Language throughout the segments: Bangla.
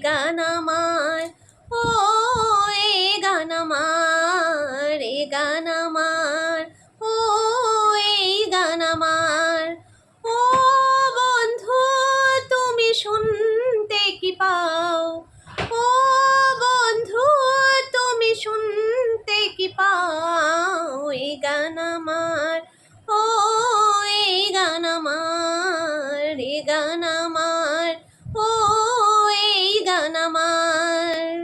গান আমার, ও এ গান আমার, এ গান আমার, ও এই গান আমার। ও বন্ধু তুমি শুনতে কি পাও, ও বন্ধু তুমি শুনতে কি পাও, এই গান আমার, ও এই গান আমার, এ গান আমার, ও এই গান আমার।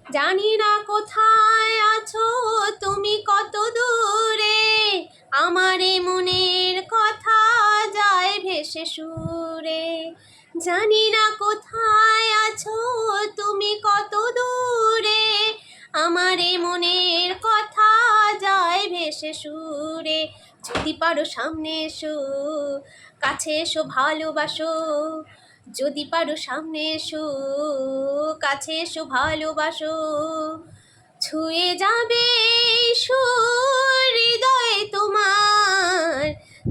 জানি না কোথায় আছো তুমি কত দূরে, আমার এই মনের কথা যায় ভেসে সুরে। জানি না কোথায় আছো তুমি কত দূরে, আমার এই মনের কথা যায় ভেসে সুরে। যদি পারো সামনে এসো, কাছে এসো ভালোবাসো, যদি পারো সামনে এসো, কাছে এসো ভালোবাসো। ছুঁয়ে যাবে সুর হৃদয় তোমার,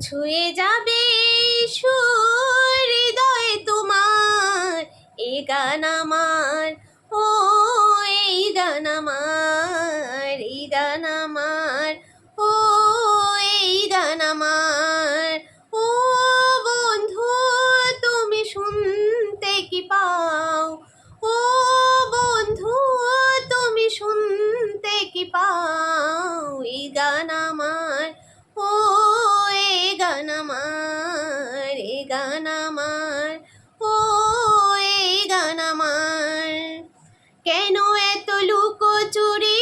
ছুঁয়ে যাবে সুর হৃদয় তোমার, এ গান আমার, ও এই গান আমার, এই গান আমার, ও এই গান আমার। ও বন্ধু তুমি শুনতে কি পাও, ও বন্ধু তুমি শুনতে কি পাও, এই গান আমার, ও এই গান আমার, এই গান আমার, ও এই গান আমার। কেন এত লুকোচুরি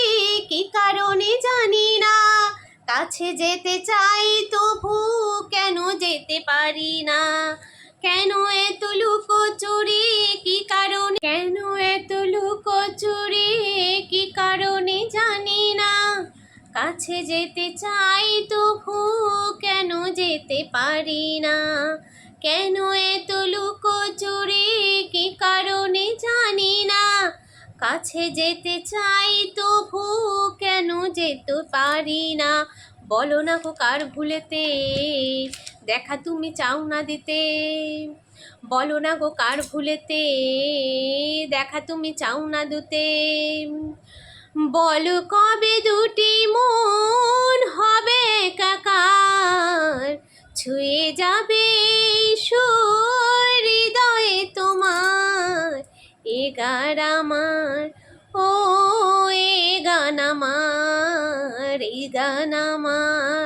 কি কারণে জানি না, কাছে যেতে চাই তবু কেন যেতে পারি না। কেন এত লুকোচুরি কি কারণে, কেন এত লুকোচুরি কি কারণে জানি না, কাছে যেতে চাই তবু কেন যেতে পারি না। কেন এত লুকোচুরি কি কারণে জানি না, কাছে যেতে চাই তবু কেন যেতে পারি না। বলো না গো কার ভুলেতে দেখা তুমি চাও না দিতে, বলো না গো কার ভুলেতে দেখা তুমি চাও না দিতে। বলো কবে দুটি মন হবে একাকার, ছুঁয়ে যাবে সুর হৃদয়ে তোমার, এ গান আমার, ও এ গান আমার, এই গান আমার।